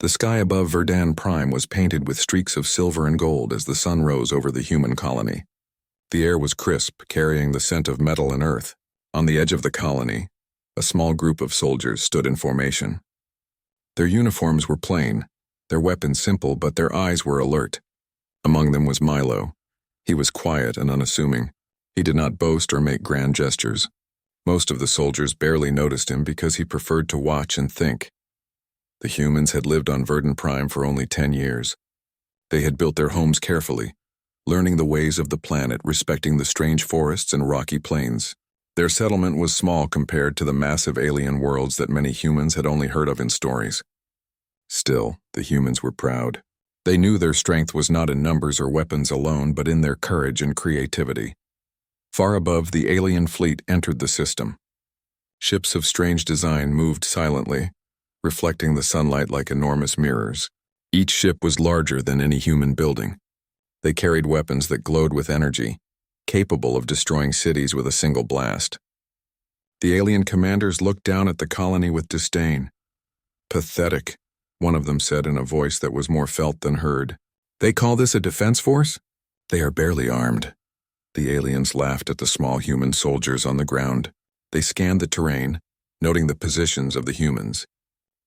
The sky above Verdun Prime was painted with streaks of silver and gold as the sun rose over the human colony. The air was crisp, carrying the scent of metal and earth. On the edge of the colony, a small group of soldiers stood in formation. Their uniforms were plain, their weapons simple, but their eyes were alert. Among them was Milo. He was quiet and unassuming. He did not boast or make grand gestures. Most of the soldiers barely noticed him because he preferred to watch and think. The humans had lived on Verdun Prime for only 10 years. They had built their homes carefully, learning the ways of the planet, respecting the strange forests and rocky plains. Their settlement was small compared to the massive alien worlds that many humans had only heard of in stories. Still, the humans were proud. They knew their strength was not in numbers or weapons alone, but in their courage and creativity. Far above, the alien fleet entered the system. Ships of strange design moved silently, reflecting the sunlight like enormous mirrors. Each ship was larger than any human building. They carried weapons that glowed with energy, capable of destroying cities with a single blast. The alien commanders looked down at the colony with disdain. "Pathetic," one of them said in a voice that was more felt than heard. "They call this a defense force? They are barely armed." The aliens laughed at the small human soldiers on the ground. They scanned the terrain, noting the positions of the humans.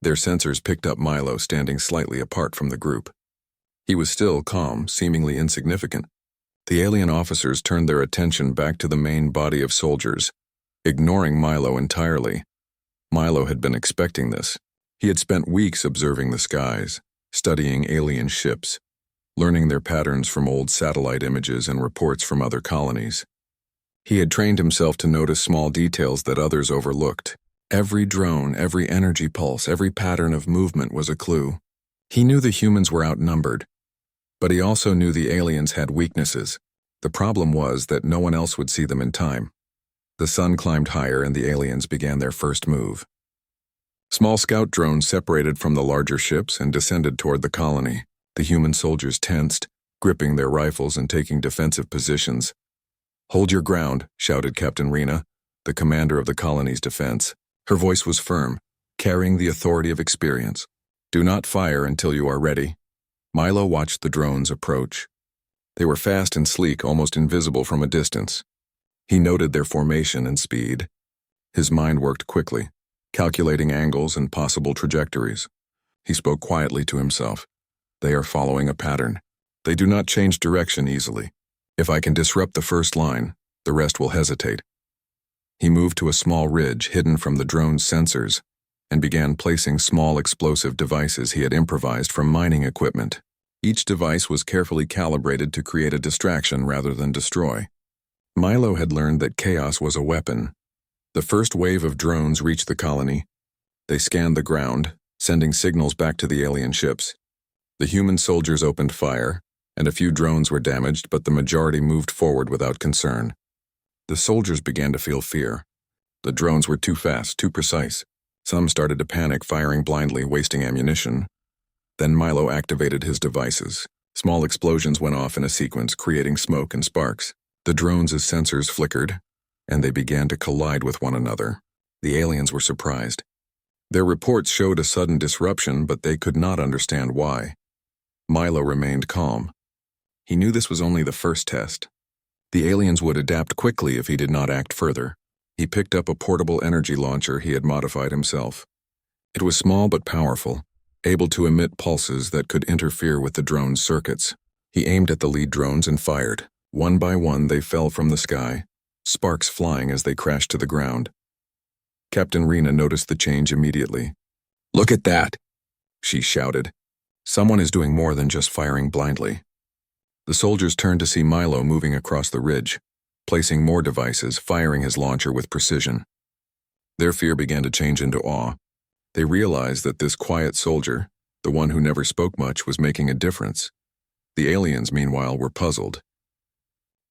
Their sensors picked up Milo standing slightly apart from the group. He was still calm, seemingly insignificant. The alien officers turned their attention back to the main body of soldiers, ignoring Milo entirely. Milo had been expecting this. He had spent weeks observing the skies, studying alien ships, learning their patterns from old satellite images and reports from other colonies. He had trained himself to notice small details that others overlooked. Every drone, every energy pulse, every pattern of movement was a clue. He knew the humans were outnumbered, but he also knew the aliens had weaknesses. The problem was that no one else would see them in time. The sun climbed higher and the aliens began their first move. Small scout drones separated from the larger ships and descended toward the colony. The human soldiers tensed, gripping their rifles and taking defensive positions. "Hold your ground," shouted Captain Rena, the commander of the colony's defense. Her voice was firm, carrying the authority of experience. "Do not fire until you are ready." Milo watched the drones approach. They were fast and sleek, almost invisible from a distance. He noted their formation and speed. His mind worked quickly, calculating angles and possible trajectories. He spoke quietly to himself. "They are following a pattern. They do not change direction easily. If I can disrupt the first line, the rest will hesitate." He moved to a small ridge hidden from the drone's sensors and began placing small explosive devices he had improvised from mining equipment. Each device was carefully calibrated to create a distraction rather than destroy. Milo had learned that chaos was a weapon. The first wave of drones reached the colony. They scanned the ground, sending signals back to the alien ships. The human soldiers opened fire, and a few drones were damaged, but the majority moved forward without concern. The soldiers began to feel fear. The drones were too fast, too precise. Some started to panic, firing blindly, wasting ammunition. Then Milo activated his devices. Small explosions went off in a sequence, creating smoke and sparks. The drones' sensors flickered, and they began to collide with one another. The aliens were surprised. Their reports showed a sudden disruption, but they could not understand why. Milo remained calm. He knew this was only the first test. The aliens would adapt quickly if he did not act further. He picked up a portable energy launcher he had modified himself. It was small but powerful, able to emit pulses that could interfere with the drone's circuits. He aimed at the lead drones and fired. One by one, they fell from the sky, sparks flying as they crashed to the ground. Captain Rena noticed the change immediately. "Look at that!" she shouted. "Someone is doing more than just firing blindly." The soldiers turned to see Milo moving across the ridge, placing more devices, firing his launcher with precision. Their fear began to change into awe. They realized that this quiet soldier, the one who never spoke much, was making a difference. The aliens, meanwhile, were puzzled.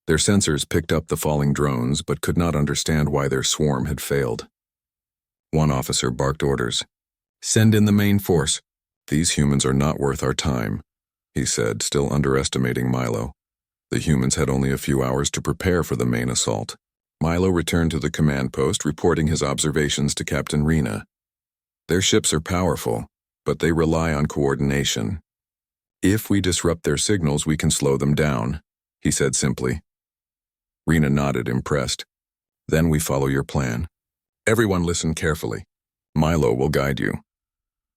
Their sensors picked up the falling drones but could not understand why their swarm had failed. One officer barked orders. "Send in the main force. These humans are not worth our time," he said, still underestimating Milo. The humans had only a few hours to prepare for the main assault. Milo returned to the command post, reporting his observations to Captain Rena. "Their ships are powerful, but they rely on coordination. If we disrupt their signals, we can slow them down, he said simply. Rena nodded, impressed. Then we follow your plan. Everyone listen carefully. Milo will guide you.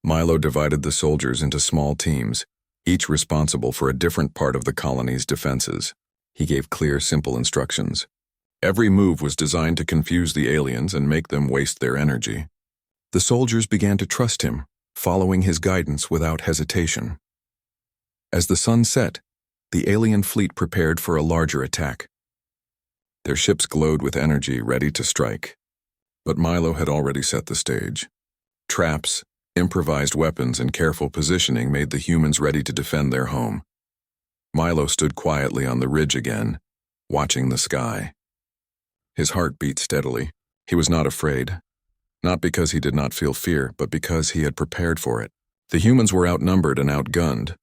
Milo divided the soldiers into small teams, each responsible for a different part of the colony's defenses. He gave clear, simple instructions. Every move was designed to confuse the aliens and make them waste their energy. The soldiers began to trust him, following his guidance without hesitation. As the sun set, the alien fleet prepared for a larger attack. Their ships glowed with energy, ready to strike. But Milo had already set the stage. Traps, improvised weapons, and careful positioning made the humans ready to defend their home. Milo stood quietly on the ridge again, watching the sky. His heart beat steadily. He was not afraid. Not because he did not feel fear, but because he had prepared for it. The humans were outnumbered and outgunned,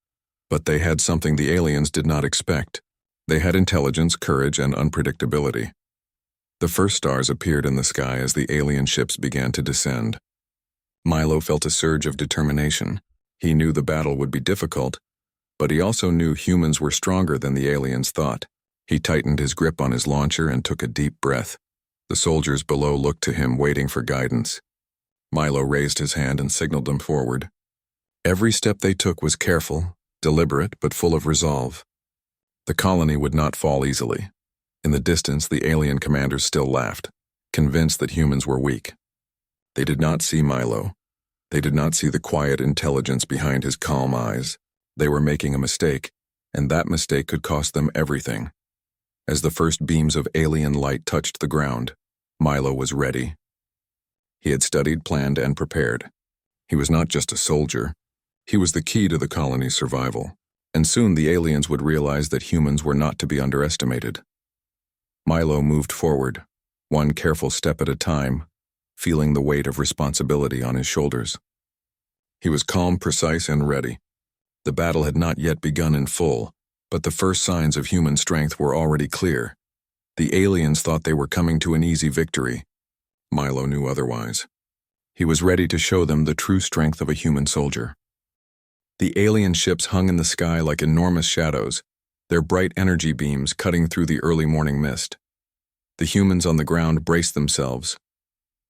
but they had something the aliens did not expect. They had intelligence, courage, and unpredictability. The first stars appeared in the sky as the alien ships began to descend. Milo felt a surge of determination. He knew the battle would be difficult, but he also knew humans were stronger than the aliens thought. He tightened his grip on his launcher and took a deep breath. The soldiers below looked to him, waiting for guidance. Milo raised his hand and signaled them forward. Every step they took was careful, deliberate, but full of resolve. The colony would not fall easily. In the distance, the alien commanders still laughed, convinced that humans were weak. They did not see Milo. They did not see the quiet intelligence behind his calm eyes. They were making a mistake, and that mistake could cost them everything. As the first beams of alien light touched the ground, Milo was ready. He had studied, planned, and prepared. He was not just a soldier. He was the key to the colony's survival, and soon the aliens would realize that humans were not to be underestimated. Milo moved forward, one careful step at a time, feeling the weight of responsibility on his shoulders. He was calm, precise, and ready. The battle had not yet begun in full, but the first signs of human strength were already clear. The aliens thought they were coming to an easy victory. Milo knew otherwise. He was ready to show them the true strength of a human soldier. The alien ships hung in the sky like enormous shadows, their bright energy beams cutting through the early morning mist. The humans on the ground braced themselves.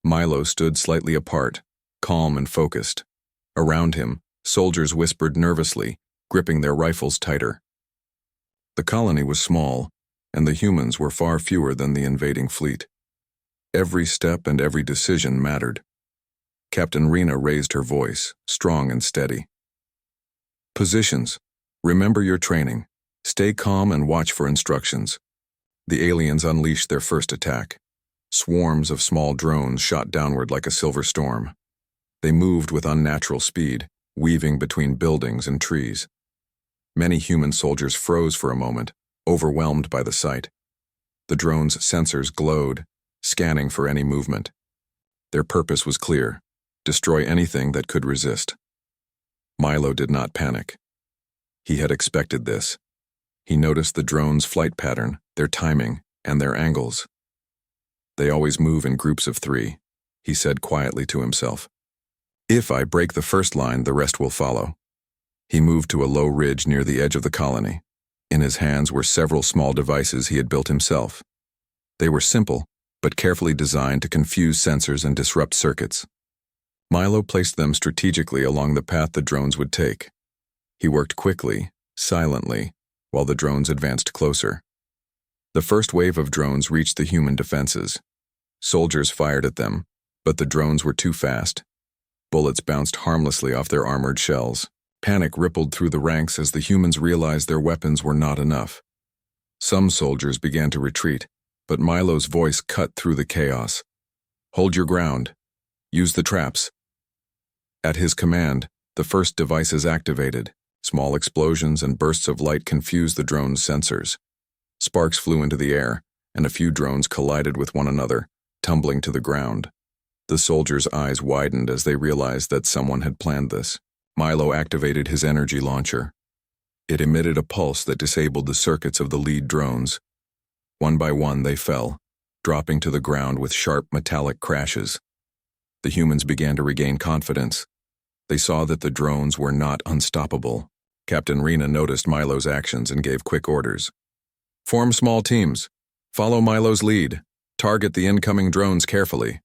Milo stood slightly apart, calm and focused. Around him, soldiers whispered nervously, gripping their rifles tighter. The colony was small, and the humans were far fewer than the invading fleet. Every step and every decision mattered. Captain Rena raised her voice, strong and steady. Positions. Remember your training. Stay calm and watch for instructions. The aliens unleashed their first attack. Swarms of small drones shot downward like a silver storm. They moved with unnatural speed, weaving between buildings and trees. Many human soldiers froze for a moment, overwhelmed by the sight. The drones' sensors glowed, scanning for any movement. Their purpose was clear: destroy anything that could resist. Milo did not panic. He had expected this. He noticed the drones' flight pattern, their timing, and their angles. They always move in groups of 3, he said quietly to himself. If I break the first line, the rest will follow. He moved to a low ridge near the edge of the colony. In his hands were several small devices he had built himself. They were simple, but carefully designed to confuse sensors and disrupt circuits. Milo placed them strategically along the path the drones would take. He worked quickly, silently, while the drones advanced closer. The first wave of drones reached the human defenses. Soldiers fired at them, but the drones were too fast. Bullets bounced harmlessly off their armored shells. Panic rippled through the ranks as the humans realized their weapons were not enough. Some soldiers began to retreat, but Milo's voice cut through the chaos. Hold your ground. Use the traps. At his command, the first devices activated. Small explosions and bursts of light confused the drone's sensors. Sparks flew into the air, and a few drones collided with one another, tumbling to the ground. The soldiers' eyes widened as they realized that someone had planned this. Milo activated his energy launcher. It emitted a pulse that disabled the circuits of the lead drones. One by one they fell, dropping to the ground with sharp metallic crashes. The humans began to regain confidence. They saw that the drones were not unstoppable. Captain Rena noticed Milo's actions and gave quick orders. Form small teams. Follow Milo's lead. Target the incoming drones carefully.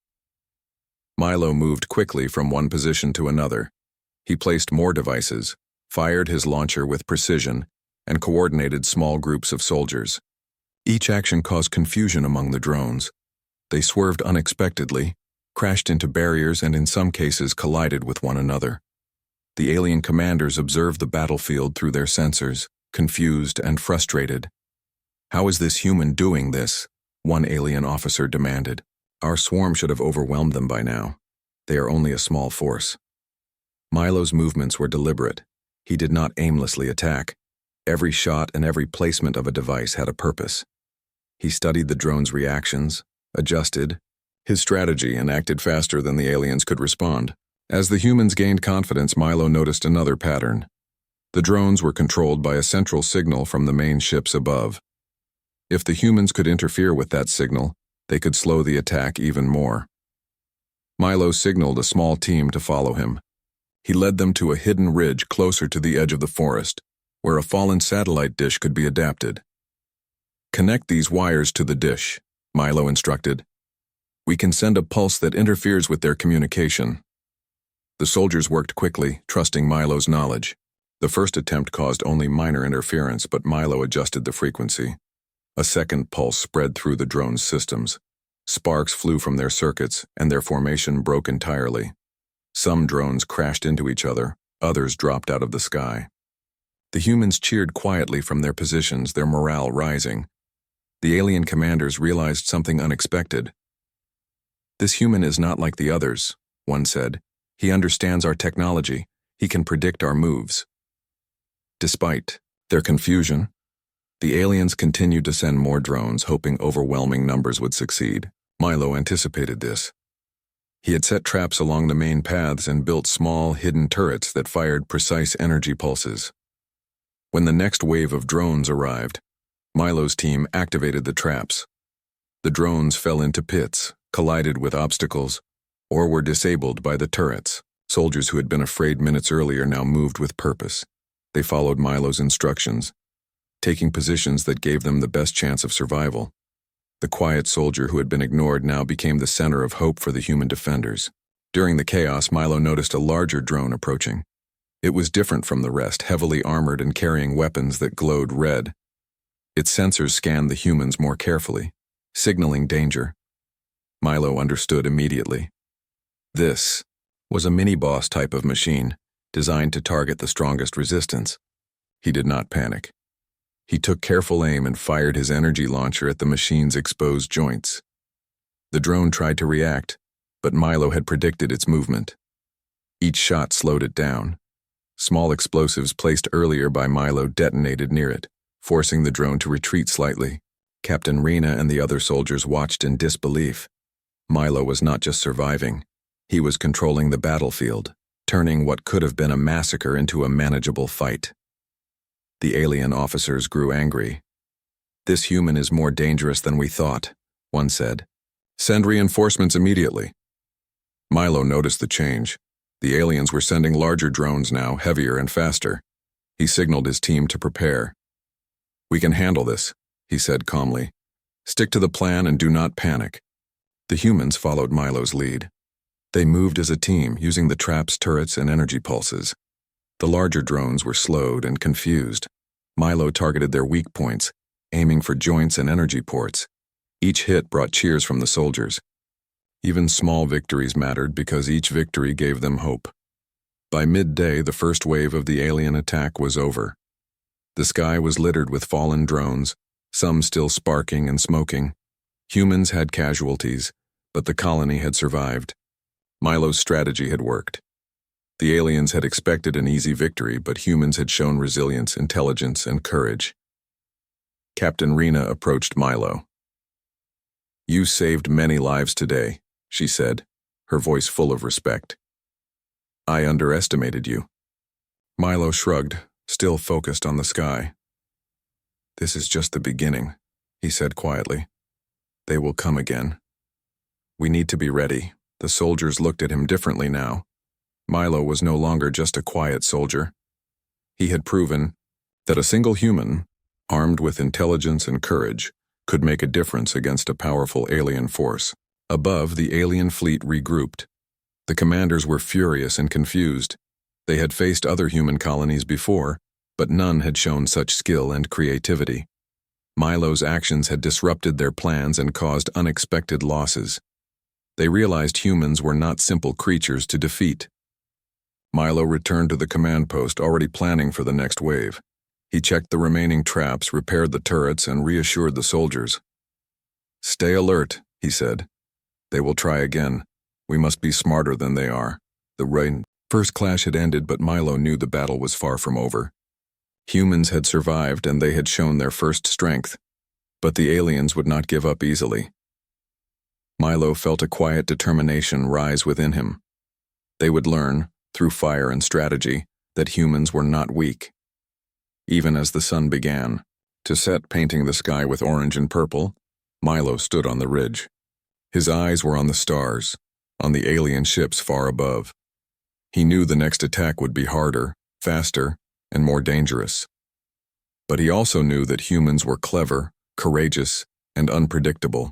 Milo moved quickly from one position to another. He placed more devices, fired his launcher with precision, and coordinated small groups of soldiers. Each action caused confusion among the drones. They swerved unexpectedly, crashed into barriers, and in some cases collided with one another. The alien commanders observed the battlefield through their sensors, confused and frustrated. "How is this human doing this?" one alien officer demanded. "Our swarm should have overwhelmed them by now. They are only a small force." Milo's movements were deliberate. He did not aimlessly attack. Every shot and every placement of a device had a purpose. He studied the drone's reactions, adjusted his strategy, and acted faster than the aliens could respond. As the humans gained confidence, Milo noticed another pattern. The drones were controlled by a central signal from the main ships above. If the humans could interfere with that signal, they could slow the attack even more. Milo signaled a small team to follow him. He led them to a hidden ridge closer to the edge of the forest, where a fallen satellite dish could be adapted. "Connect these wires to the dish," Milo instructed. "We can send a pulse that interferes with their communication." The soldiers worked quickly, trusting Milo's knowledge. The first attempt caused only minor interference, but Milo adjusted the frequency. A second pulse spread through the drone's systems. Sparks flew from their circuits, and their formation broke entirely. Some drones crashed into each other, others dropped out of the sky. The humans cheered quietly from their positions, their morale rising. The alien commanders realized something unexpected. "This human is not like the others," one said. "He understands our technology. He can predict our moves." Despite their confusion, the aliens continued to send more drones, hoping overwhelming numbers would succeed. Milo anticipated this. He had set traps along the main paths and built small, hidden turrets that fired precise energy pulses. When the next wave of drones arrived, Milo's team activated the traps. The drones fell into pits, collided with obstacles, or were disabled by the turrets. Soldiers who had been afraid minutes earlier now moved with purpose. They followed Milo's instructions, taking positions that gave them the best chance of survival. The quiet soldier who had been ignored now became the center of hope for the human defenders. During the chaos, Milo noticed a larger drone approaching. It was different from the rest, heavily armored and carrying weapons that glowed red. Its sensors scanned the humans more carefully, signaling danger. Milo understood immediately. This was a mini-boss type of machine, designed to target the strongest resistance. He did not panic. He took careful aim and fired his energy launcher at the machine's exposed joints. The drone tried to react, but Milo had predicted its movement. Each shot slowed it down. Small explosives placed earlier by Milo detonated near it, forcing the drone to retreat slightly. Captain Rena and the other soldiers watched in disbelief. Milo was not just surviving. He was controlling the battlefield, turning what could have been a massacre into a manageable fight. The alien officers grew angry. "This human is more dangerous than we thought," one said. "Send reinforcements immediately." Milo noticed the change. The aliens were sending larger drones now, heavier and faster. He signaled his team to prepare. "We can handle this," he said calmly. "Stick to the plan and do not panic." The humans followed Milo's lead. They moved as a team, using the traps, turrets, and energy pulses. The larger drones were slowed and confused. Milo targeted their weak points, aiming for joints and energy ports. Each hit brought cheers from the soldiers. Even small victories mattered because each victory gave them hope. By midday, the first wave of the alien attack was over. The sky was littered with fallen drones, some still sparking and smoking. Humans had casualties, but the colony had survived. Milo's strategy had worked. The aliens had expected an easy victory, but humans had shown resilience, intelligence, and courage. Captain Rena approached Milo. "You saved many lives today," she said, her voice full of respect. "I underestimated you." Milo shrugged, still focused on the sky. "This is just the beginning," he said quietly. "They will come again. We need to be ready." The soldiers looked at him differently now. Milo was no longer just a quiet soldier. He had proven that a single human, armed with intelligence and courage, could make a difference against a powerful alien force. Above, the alien fleet regrouped. The commanders were furious and confused. They had faced other human colonies before, but none had shown such skill and creativity. Milo's actions had disrupted their plans and caused unexpected losses. They realized humans were not simple creatures to defeat. Milo returned to the command post, already planning for the next wave. He checked the remaining traps, repaired the turrets, and reassured the soldiers. "Stay alert," he said. "They will try again. We must be smarter than they are." The first clash had ended, but Milo knew the battle was far from over. Humans had survived and they had shown their first strength, but the aliens would not give up easily. Milo felt a quiet determination rise within him. They would learn, through fire and strategy, that humans were not weak. Even as the sun began to set, painting the sky with orange and purple, Milo stood on the ridge. His eyes were on the stars, on the alien ships far above. He knew the next attack would be harder, faster, and more dangerous. But he also knew that humans were clever, courageous, and unpredictable.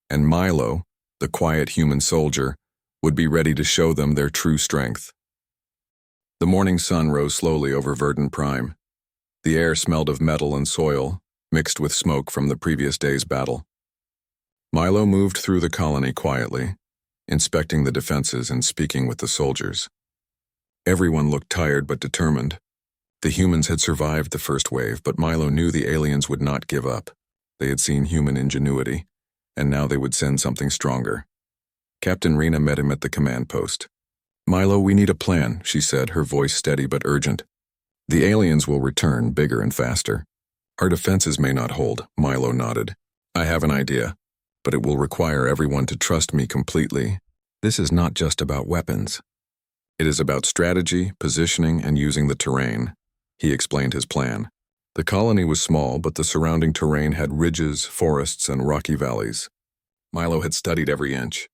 And Milo, the quiet human soldier, would be ready to show them their true strength. The morning sun rose slowly over Verdant Prime. The air smelled of metal and soil, mixed with smoke from the previous day's battle. Milo moved through the colony quietly, inspecting the defenses and speaking with the soldiers. Everyone looked tired but determined. The humans had survived the first wave, but Milo knew the aliens would not give up. They had seen human ingenuity, and now they would send something stronger. Captain Rena met him at the command post. "Milo, we need a plan," she said, her voice steady but urgent. "The aliens will return, bigger and faster. Our defenses may not hold," Milo nodded. "I have an idea, but it will require everyone to trust me completely. This is not just about weapons. It is about strategy, positioning, and using the terrain." He explained his plan. The colony was small, but the surrounding terrain had ridges, forests, and rocky valleys. Milo had studied every inch.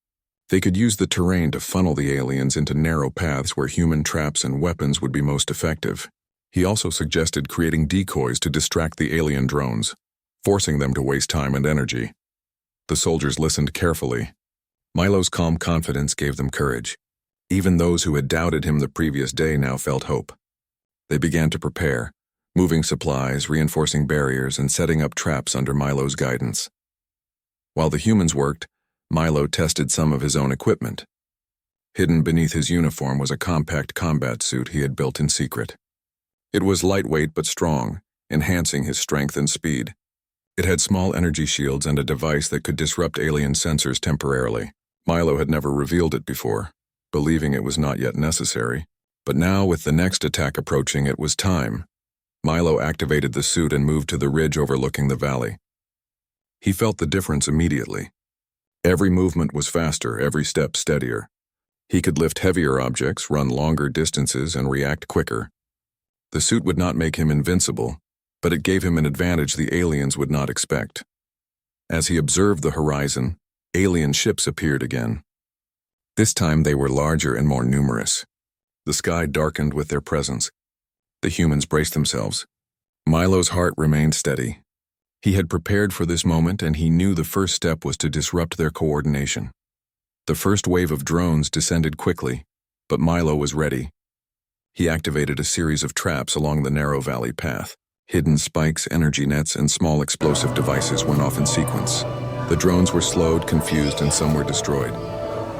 They could use the terrain to funnel the aliens into narrow paths where human traps and weapons would be most effective. He also suggested creating decoys to distract the alien drones, forcing them to waste time and energy. The soldiers listened carefully. Milo's calm confidence gave them courage. Even those who had doubted him the previous day now felt hope. They began to prepare, moving supplies, reinforcing barriers, and setting up traps under Milo's guidance. While the humans worked, Milo tested some of his own equipment. Hidden beneath his uniform was a compact combat suit he had built in secret. It was lightweight but strong, enhancing his strength and speed. It had small energy shields and a device that could disrupt alien sensors temporarily. Milo had never revealed it before, believing it was not yet necessary. But now, with the next attack approaching, it was time. Milo activated the suit and moved to the ridge overlooking the valley. He felt the difference immediately. Every movement was faster, every step steadier. He could lift heavier objects, run longer distances, and react quicker. The suit would not make him invincible, but it gave him an advantage the aliens would not expect. As he observed the horizon, alien ships appeared again. This time they were larger and more numerous. The sky darkened with their presence. The humans braced themselves. Milo's heart remained steady. He had prepared for this moment, and he knew the first step was to disrupt their coordination. The first wave of drones descended quickly, but Milo was ready. He activated a series of traps along the narrow valley path. Hidden spikes, energy nets, and small explosive devices went off in sequence. The drones were slowed, confused, and some were destroyed.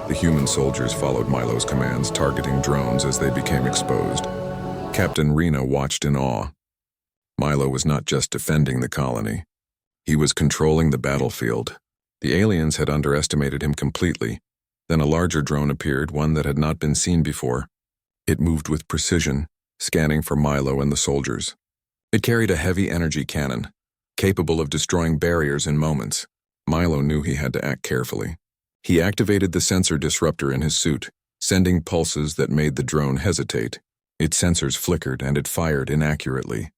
The human soldiers followed Milo's commands, targeting drones as they became exposed. Captain Rena watched in awe. Milo was not just defending the colony. He was controlling the battlefield. The aliens had underestimated him completely. Then a larger drone appeared, one that had not been seen before. It moved with precision, scanning for Milo and the soldiers. It carried a heavy energy cannon, capable of destroying barriers in moments. Milo knew he had to act carefully. He activated the sensor disruptor in his suit, sending pulses that made the drone hesitate. Its sensors flickered and it fired inaccurately.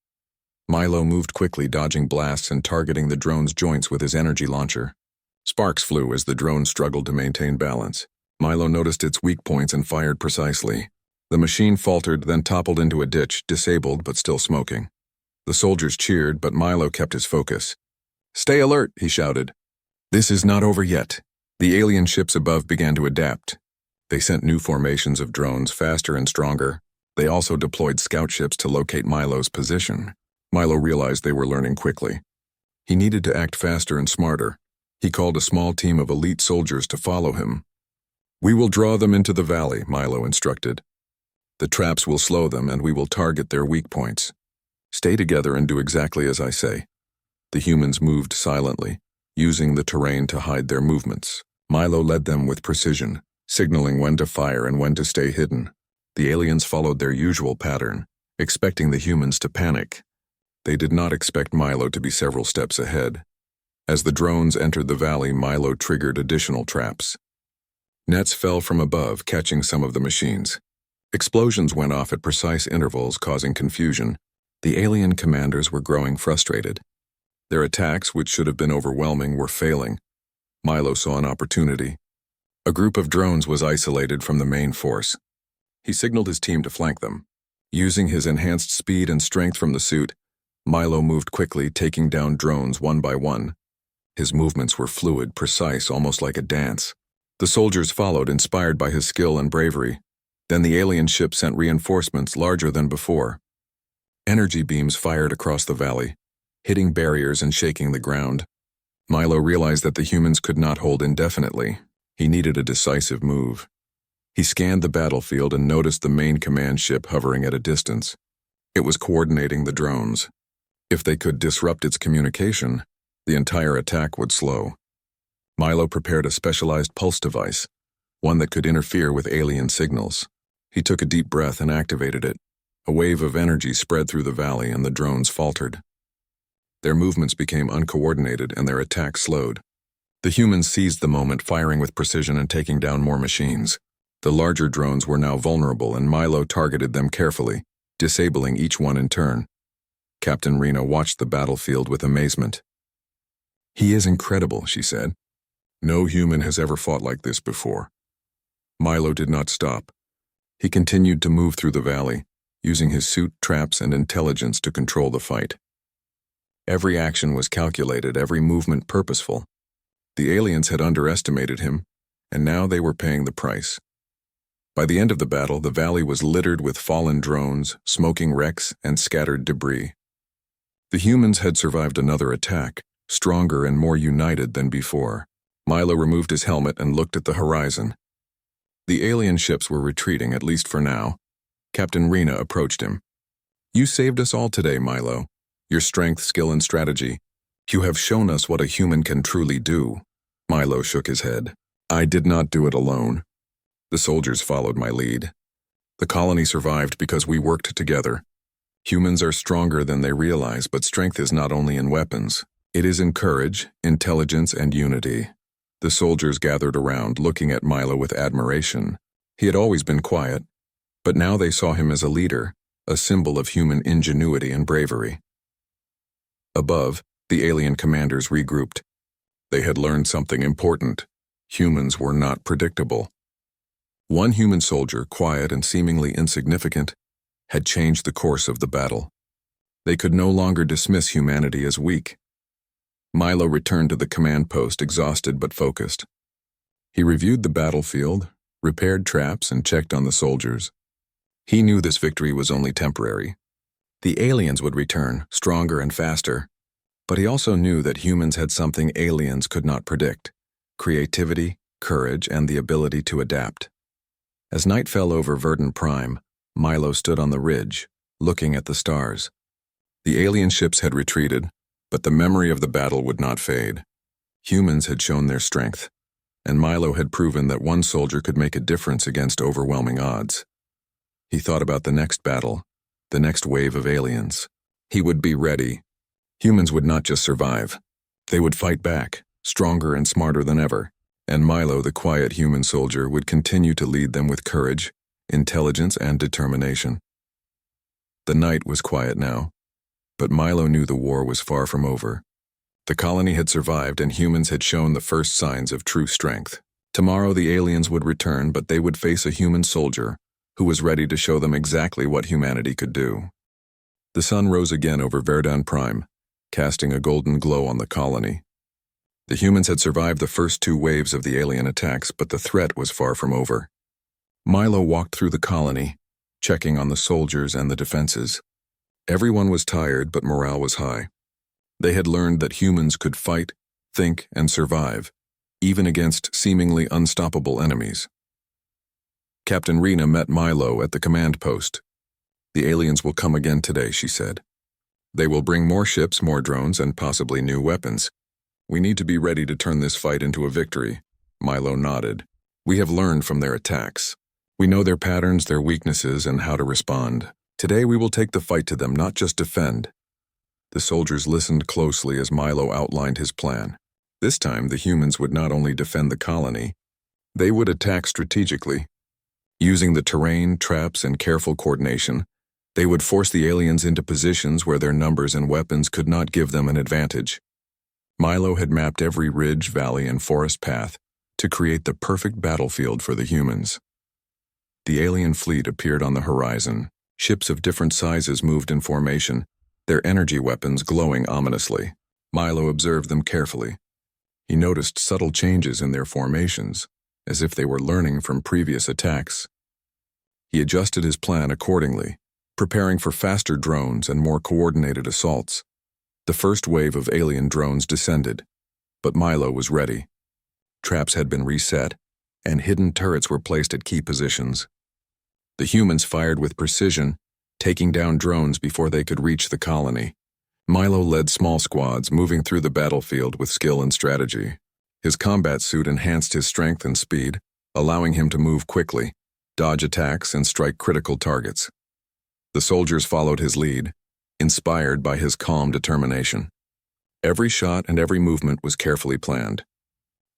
Milo moved quickly, dodging blasts and targeting the drone's joints with his energy launcher. Sparks flew as the drone struggled to maintain balance. Milo noticed its weak points and fired precisely. The machine faltered, then toppled into a ditch, disabled but still smoking. The soldiers cheered, but Milo kept his focus. "Stay alert," he shouted. "This is not over yet." The alien ships above began to adapt. They sent new formations of drones, faster and stronger. They also deployed scout ships to locate Milo's position. Milo realized they were learning quickly. He needed to act faster and smarter. He called a small team of elite soldiers to follow him. "We will draw them into the valley," Milo instructed. "The traps will slow them, and we will target their weak points. Stay together and do exactly as I say." The humans moved silently, using the terrain to hide their movements. Milo led them with precision, signaling when to fire and when to stay hidden. The aliens followed their usual pattern, expecting the humans to panic. They did not expect Milo to be several steps ahead. As the drones entered the valley, Milo triggered additional traps. Nets fell from above, catching some of the machines. Explosions went off at precise intervals, causing confusion. The alien commanders were growing frustrated. Their attacks, which should have been overwhelming, were failing. Milo saw an opportunity. A group of drones was isolated from the main force. He signaled his team to flank them. Using his enhanced speed and strength from the suit, Milo moved quickly, taking down drones one by one. His movements were fluid, precise, almost like a dance. The soldiers followed, inspired by his skill and bravery. Then the alien ship sent reinforcements larger than before. Energy beams fired across the valley, hitting barriers and shaking the ground. Milo realized that the humans could not hold indefinitely. He needed a decisive move. He scanned the battlefield and noticed the main command ship hovering at a distance. It was coordinating the drones. If they could disrupt its communication, the entire attack would slow. Milo prepared a specialized pulse device, one that could interfere with alien signals. He took a deep breath and activated it. A wave of energy spread through the valley and the drones faltered. Their movements became uncoordinated and their attack slowed. The humans seized the moment, firing with precision and taking down more machines. The larger drones were now vulnerable, and Milo targeted them carefully, disabling each one in turn. Captain Rena watched the battlefield with amazement. "He is incredible," she said. "No human has ever fought like this before." Milo did not stop. He continued to move through the valley, using his suit, traps, and intelligence to control the fight. Every action was calculated, every movement purposeful. The aliens had underestimated him, and now they were paying the price. By the end of the battle, the valley was littered with fallen drones, smoking wrecks, and scattered debris. The humans had survived another attack, stronger and more united than before. Milo removed his helmet and looked at the horizon. The alien ships were retreating, at least for now. Captain Rena approached him. "You saved us all today, Milo. Your strength, skill, and strategy. You have shown us what a human can truly do." Milo shook his head. "I did not do it alone. The soldiers followed my lead. The colony survived because we worked together. Humans are stronger than they realize, but strength is not only in weapons. It is in courage, intelligence, and unity." The soldiers gathered around, looking at Milo with admiration. He had always been quiet, but now they saw him as a leader, a symbol of human ingenuity and bravery. Above, the alien commanders regrouped. They had learned something important. Humans were not predictable. One human soldier, quiet and seemingly insignificant, had changed the course of the battle. They could no longer dismiss humanity as weak. Milo returned to the command post, exhausted but focused. He reviewed the battlefield, repaired traps, and checked on the soldiers. He knew this victory was only temporary. The aliens would return, stronger and faster. But he also knew that humans had something aliens could not predict: creativity, courage, and the ability to adapt. As night fell over Verdun Prime, Milo stood on the ridge, looking at the stars. The alien ships had retreated, but the memory of the battle would not fade. Humans had shown their strength, and Milo had proven that one soldier could make a difference against overwhelming odds. He thought about the next battle, the next wave of aliens. He would be ready. Humans would not just survive. They would fight back, stronger and smarter than ever. And Milo, the quiet human soldier, would continue to lead them with courage, intelligence, and determination. The night was quiet now, but Milo knew the war was far from over. The colony had survived, and humans had shown the first signs of true strength. Tomorrow the aliens would return, but they would face a human soldier, who was ready to show them exactly what humanity could do. The sun rose again over Verdun Prime, casting a golden glow on the colony. The humans had survived the first two waves of the alien attacks, but the threat was far from over. Milo walked through the colony, checking on the soldiers and the defenses. Everyone was tired, but morale was high. They had learned that humans could fight, think, and survive, even against seemingly unstoppable enemies. Captain Rena met Milo at the command post. "The aliens will come again today," she said. "They will bring more ships, more drones, and possibly new weapons. We need to be ready to turn this fight into a victory." Milo nodded. "We have learned from their attacks. We know their patterns, their weaknesses, and how to respond. Today we will take the fight to them, not just defend." The soldiers listened closely as Milo outlined his plan. This time, the humans would not only defend the colony, they would attack strategically. Using the terrain, traps, and careful coordination, they would force the aliens into positions where their numbers and weapons could not give them an advantage. Milo had mapped every ridge, valley, and forest path to create the perfect battlefield for the humans. The alien fleet appeared on the horizon. Ships of different sizes moved in formation, their energy weapons glowing ominously. Milo observed them carefully. He noticed subtle changes in their formations, as if they were learning from previous attacks. He adjusted his plan accordingly, preparing for faster drones and more coordinated assaults. The first wave of alien drones descended, but Milo was ready. Traps had been reset, and hidden turrets were placed at key positions. The humans fired with precision, taking down drones before they could reach the colony. Milo led small squads, moving through the battlefield with skill and strategy. His combat suit enhanced his strength and speed, allowing him to move quickly, dodge attacks, and strike critical targets. The soldiers followed his lead, inspired by his calm determination. Every shot and every movement was carefully planned.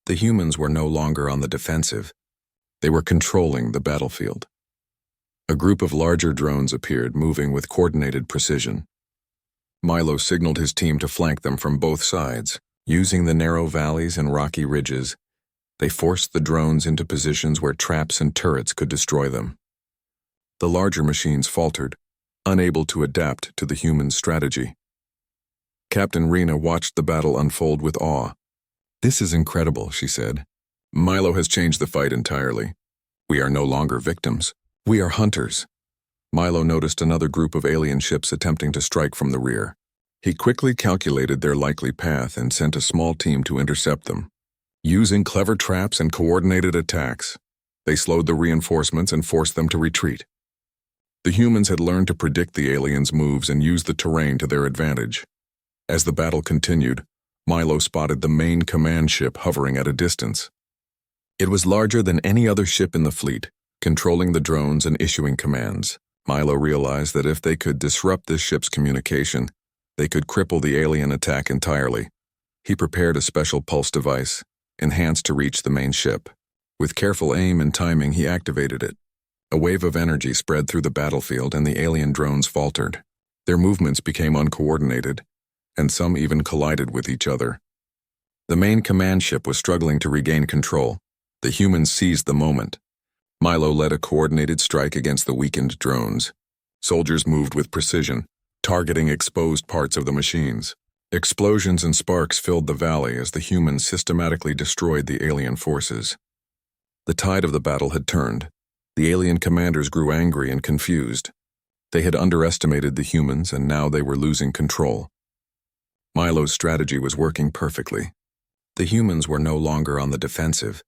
The humans were no longer on the defensive. They were controlling the battlefield. A group of larger drones appeared, moving with coordinated precision. Milo signaled his team to flank them from both sides. Using the narrow valleys and rocky ridges, they forced the drones into positions where traps and turrets could destroy them. The larger machines faltered, unable to adapt to the human strategy. Captain Rena watched the battle unfold with awe. "This is incredible," she said. "Milo has changed the fight entirely. We are no longer victims. We are hunters." Milo noticed another group of alien ships attempting to strike from the rear. He quickly calculated their likely path and sent a small team to intercept them. Using clever traps and coordinated attacks, they slowed the reinforcements and forced them to retreat. The humans had learned to predict the aliens' moves and use the terrain to their advantage. As the battle continued, Milo spotted the main command ship hovering at a distance. It was larger than any other ship in the fleet, controlling the drones and issuing commands. Milo realized that if they could disrupt this ship's communication, they could cripple the alien attack entirely. He prepared a special pulse device, enhanced to reach the main ship. With careful aim and timing, he activated it. A wave of energy spread through the battlefield and the alien drones faltered. Their movements became uncoordinated, and some even collided with each other. The main command ship was struggling to regain control. The humans seized the moment. Milo led a coordinated strike against the weakened drones. Soldiers moved with precision, targeting exposed parts of the machines. Explosions and sparks filled the valley as the humans systematically destroyed the alien forces. The tide of the battle had turned. The alien commanders grew angry and confused. They had underestimated the humans, and now they were losing control. Milo's strategy was working perfectly. The humans were no longer on the defensive.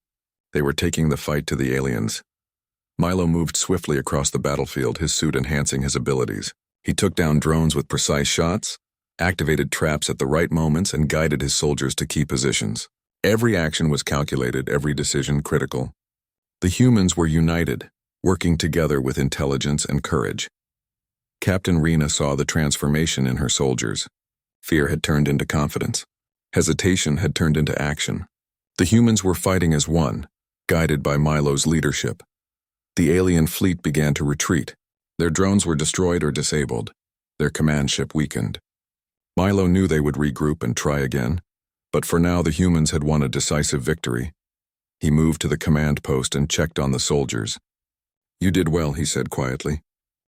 They were taking the fight to the aliens. Milo moved swiftly across the battlefield, his suit enhancing his abilities. He took down drones with precise shots, activated traps at the right moments, and guided his soldiers to key positions. Every action was calculated, every decision critical. The humans were united, working together with intelligence and courage. Captain Rena saw the transformation in her soldiers. Fear had turned into confidence. Hesitation had turned into action. The humans were fighting as one, guided by Milo's leadership. The alien fleet began to retreat. Their drones were destroyed or disabled. Their command ship weakened. Milo knew they would regroup and try again, but for now the humans had won a decisive victory. He moved to the command post and checked on the soldiers. You did well, he said quietly.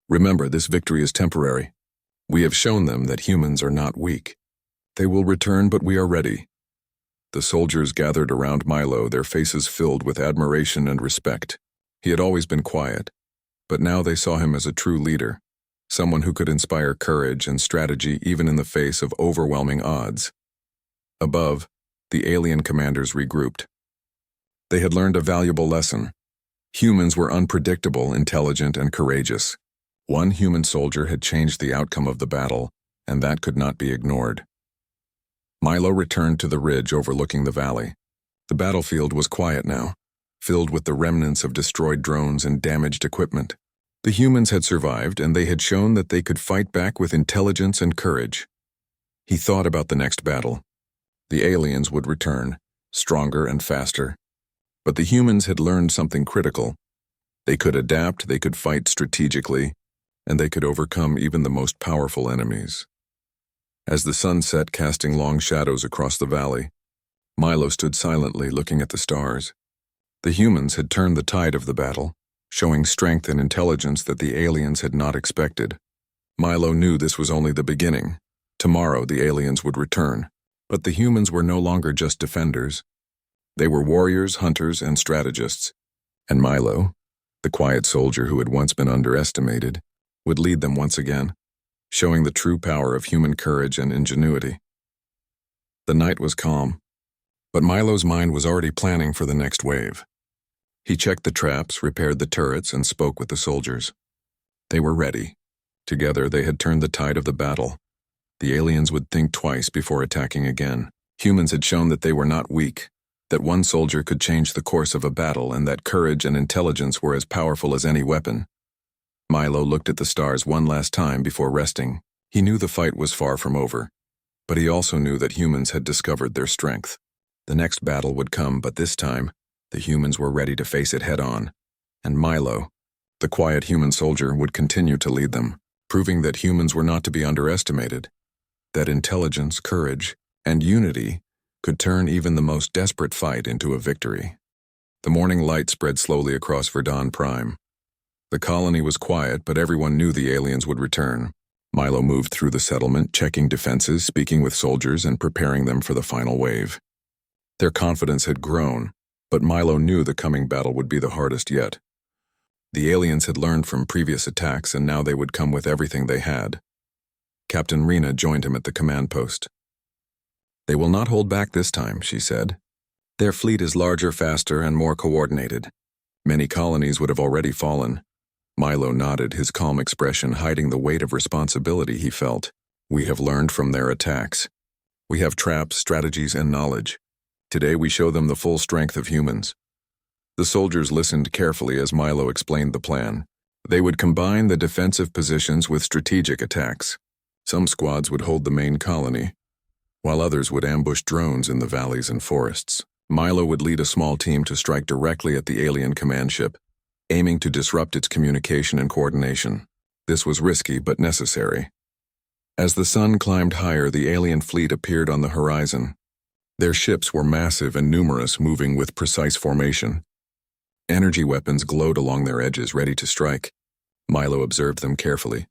Remember, this victory is temporary. We have shown them that humans are not weak. They will return, but we are ready. The soldiers gathered around Milo, their faces filled with admiration and respect. He had always been quiet, but now they saw him as a true leader, someone who could inspire courage and strategy even in the face of overwhelming odds. Above, the alien commanders regrouped. They had learned a valuable lesson. Humans were unpredictable, intelligent, and courageous. One human soldier had changed the outcome of the battle, and that could not be ignored. Milo returned to the ridge overlooking the valley. The battlefield was quiet now, filled with the remnants of destroyed drones and damaged equipment. The humans had survived, and they had shown that they could fight back with intelligence and courage. He thought about the next battle. The aliens would return, stronger and faster. But the humans had learned something critical. They could adapt, they could fight strategically, and they could overcome even the most powerful enemies. As the sun set, casting long shadows across the valley, Milo stood silently looking at the stars. The humans had turned the tide of the battle, showing strength and intelligence that the aliens had not expected. Milo knew this was only the beginning. Tomorrow the aliens would return, but the humans were no longer just defenders. They were warriors, hunters, and strategists, and Milo, the quiet soldier who had once been underestimated, would lead them once again, showing the true power of human courage and ingenuity. The night was calm, but Milo's mind was already planning for the next wave. He checked the traps, repaired the turrets, and spoke with the soldiers. They were ready. Together they had turned the tide of the battle. The aliens would think twice before attacking again. Humans had shown that they were not weak, that one soldier could change the course of a battle, and that courage and intelligence were as powerful as any weapon. Milo looked at the stars one last time before resting. He knew the fight was far from over, but he also knew that humans had discovered their strength. The next battle would come, but this time, the humans were ready to face it head-on, and Milo, the quiet human soldier, would continue to lead them, proving that humans were not to be underestimated, that intelligence, courage, and unity could turn even the most desperate fight into a victory. The morning light spread slowly across Verdun Prime. The colony was quiet, but everyone knew the aliens would return. Milo moved through the settlement, checking defenses, speaking with soldiers, and preparing them for the final wave. Their confidence had grown, but Milo knew the coming battle would be the hardest yet. The aliens had learned from previous attacks, and now they would come with everything they had. Captain Rena joined him at the command post. They will not hold back this time, she said. Their fleet is larger, faster, and more coordinated. Many colonies would have already fallen. Milo nodded, his calm expression hiding the weight of responsibility he felt. We have learned from their attacks. We have traps, strategies, and knowledge. Today we show them the full strength of humans. The soldiers listened carefully as Milo explained the plan. They would combine the defensive positions with strategic attacks. Some squads would hold the main colony, while others would ambush drones in the valleys and forests. Milo would lead a small team to strike directly at the alien command ship, aiming to disrupt its communication and coordination. This was risky but necessary. As the sun climbed higher, the alien fleet appeared on the horizon. Their ships were massive and numerous, moving with precise formation. Energy weapons glowed along their edges, ready to strike. Milo observed them carefully.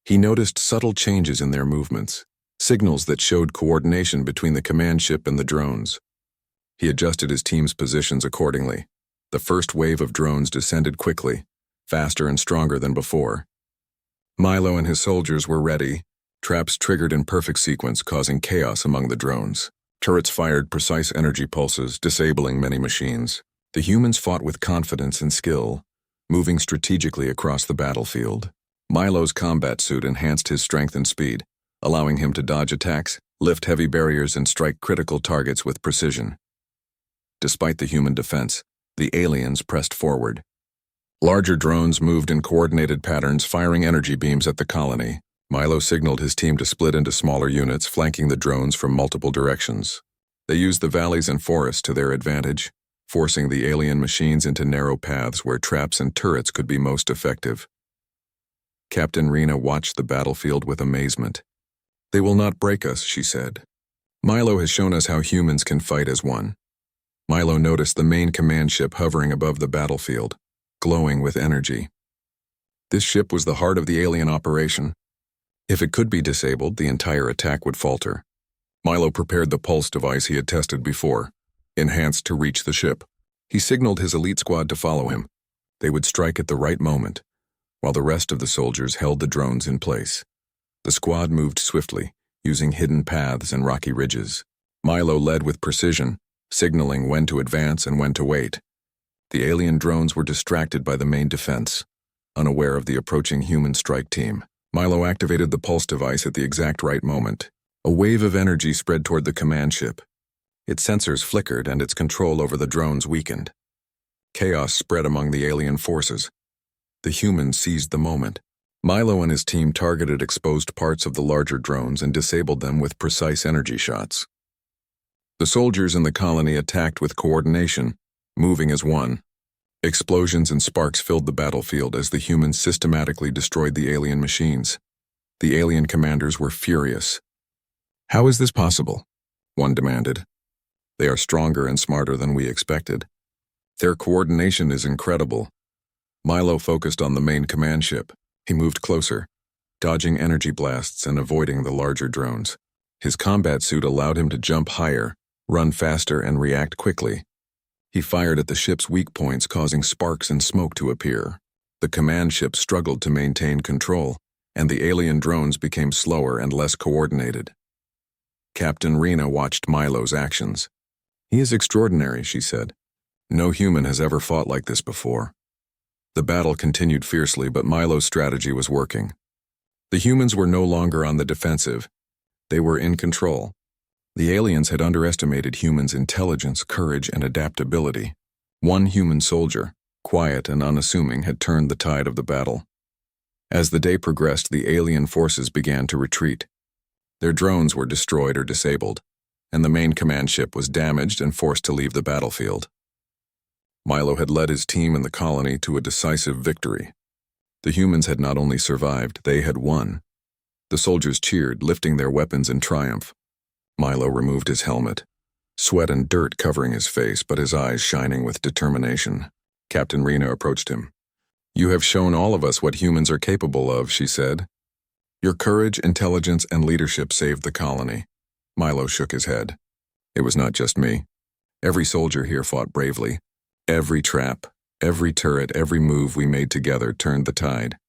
He noticed subtle changes in their movements, signals that showed coordination between the command ship and the drones. He adjusted his team's positions accordingly. The first wave of drones descended quickly, faster and stronger than before. Milo and his soldiers were ready, traps triggered in perfect sequence, causing chaos among the drones. Turrets fired precise energy pulses, disabling many machines. The humans fought with confidence and skill, moving strategically across the battlefield. Milo's combat suit enhanced his strength and speed, allowing him to dodge attacks, lift heavy barriers, and strike critical targets with precision. Despite the human defense, the aliens pressed forward. Larger drones moved in coordinated patterns, firing energy beams at the colony. Milo signaled his team to split into smaller units, flanking the drones from multiple directions. They used the valleys and forests to their advantage, forcing the alien machines into narrow paths where traps and turrets could be most effective. Captain Rena watched the battlefield with amazement. They will not break us, she said. Milo has shown us how humans can fight as one. Milo noticed the main command ship hovering above the battlefield, glowing with energy. This ship was the heart of the alien operation. If it could be disabled, the entire attack would falter. Milo prepared the pulse device he had tested before, enhanced to reach the ship. He signaled his elite squad to follow him. They would strike at the right moment, while the rest of the soldiers held the drones in place. The squad moved swiftly, using hidden paths and rocky ridges. Milo led with precision, signaling when to advance and when to wait. The alien drones were distracted by the main defense, unaware of the approaching human strike team. Milo activated the pulse device at the exact right moment. A wave of energy spread toward the command ship. Its sensors flickered and its control over the drones weakened. Chaos spread among the alien forces. The humans seized the moment. Milo and his team targeted exposed parts of the larger drones and disabled them with precise energy shots. The soldiers in the colony attacked with coordination, moving as one. Explosions and sparks filled the battlefield as the humans systematically destroyed the alien machines. The alien commanders were furious. "How is this possible?" one demanded. "They are stronger and smarter than we expected. Their coordination is incredible." Milo focused on the main command ship. He moved closer, dodging energy blasts and avoiding the larger drones. His combat suit allowed him to jump higher, run faster, and react quickly. He fired at the ship's weak points, causing sparks and smoke to appear. The command ship struggled to maintain control, and the alien drones became slower and less coordinated. Captain Rena watched Milo's actions. "He is extraordinary," she said. "No human has ever fought like this before." The battle continued fiercely, but Milo's strategy was working. The humans were no longer on the defensive. They were in control. The aliens had underestimated humans' intelligence, courage, and adaptability. One human soldier, quiet and unassuming, had turned the tide of the battle. As the day progressed, the alien forces began to retreat. Their drones were destroyed or disabled, and the main command ship was damaged and forced to leave the battlefield. Milo had led his team in the colony to a decisive victory. The humans had not only survived, they had won. The soldiers cheered, lifting their weapons in triumph. Milo removed his helmet, sweat and dirt covering his face, but his eyes shining with determination. Captain Rena approached him. "You have shown all of us what humans are capable of," she said. "Your courage, intelligence, and leadership saved the colony." Milo shook his head. "It was not just me. Every soldier here fought bravely. Every trap, every turret, every move we made together turned the tide.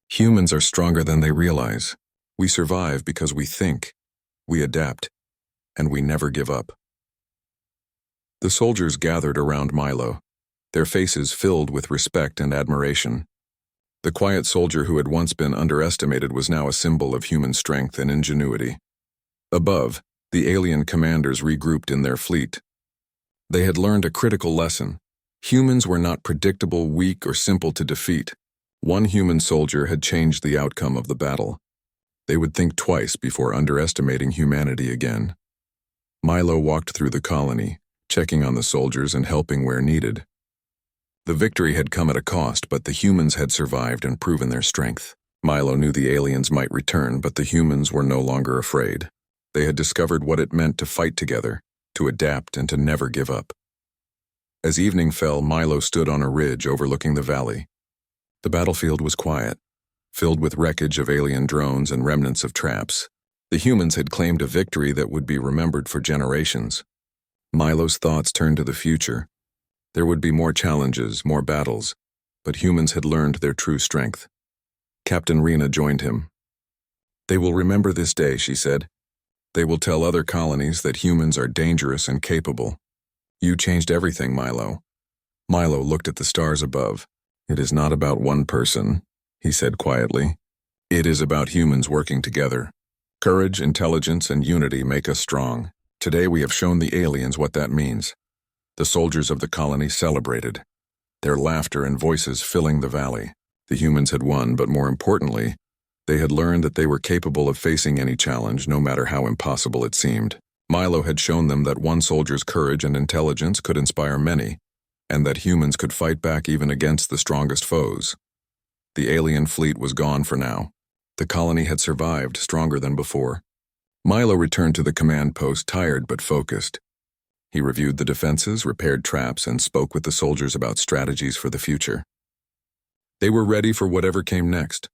Humans are stronger than they realize. We survive because we think, we adapt, and we never give up." The soldiers gathered around Milo, their faces filled with respect and admiration. The quiet soldier who had once been underestimated was now a symbol of human strength and ingenuity. Above, the alien commanders regrouped in their fleet. They had learned a critical lesson. Humans were not predictable, weak, or simple to defeat. One human soldier had changed the outcome of the battle. They would think twice before underestimating humanity again. Milo walked through the colony, checking on the soldiers and helping where needed. The victory had come at a cost, but the humans had survived and proven their strength. Milo knew the aliens might return, but the humans were no longer afraid. They had discovered what it meant to fight together, to adapt, and to never give up. As evening fell, Milo stood on a ridge overlooking the valley. The battlefield was quiet, filled with wreckage of alien drones and remnants of traps. The humans had claimed a victory that would be remembered for generations. Milo's thoughts turned to the future. There would be more challenges, more battles, but humans had learned their true strength. Captain Rena joined him. "They will remember this day," she said. "They will tell other colonies that humans are dangerous and capable. You changed everything, Milo." Milo looked at the stars above. "It is not about one person," he said quietly. "It is about humans working together. Courage, intelligence, and unity make us strong. Today we have shown the aliens what that means." The soldiers of the colony celebrated, their laughter and voices filling the valley. The humans had won, but more importantly, they had learned that they were capable of facing any challenge, no matter how impossible it seemed. Milo had shown them that one soldier's courage and intelligence could inspire many, and that humans could fight back even against the strongest foes. The alien fleet was gone for now. The colony had survived, stronger than before. Milo returned to the command post, tired but focused. He reviewed the defenses, repaired traps, and spoke with the soldiers about strategies for the future. They were ready for whatever came next.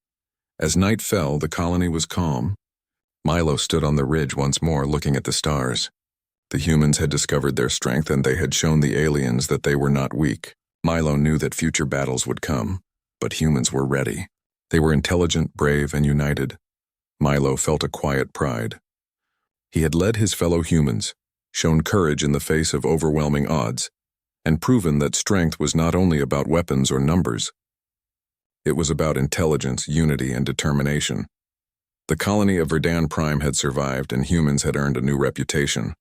As night fell, the colony was calm. Milo stood on the ridge once more, looking at the stars. The humans had discovered their strength, and they had shown the aliens that they were not weak. Milo knew that future battles would come, but humans were ready. They were intelligent, brave, and united. Milo felt a quiet pride. He had led his fellow humans, shown courage in the face of overwhelming odds, and proven that strength was not only about weapons or numbers. It was about intelligence, unity, and determination. The colony of Verdan Prime had survived, and humans had earned a new reputation.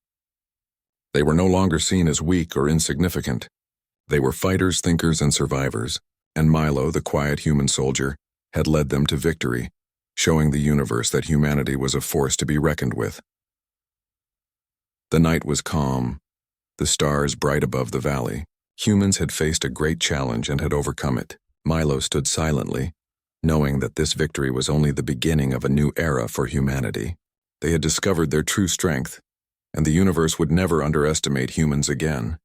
They were no longer seen as weak or insignificant. They were fighters, thinkers, and survivors, and Milo, the quiet human soldier, had led them to victory, showing the universe that humanity was a force to be reckoned with. The night was calm, the stars bright above the valley. Humans had faced a great challenge and had overcome it. Milo stood silently, knowing that this victory was only the beginning of a new era for humanity. They had discovered their true strength, and the universe would never underestimate humans again.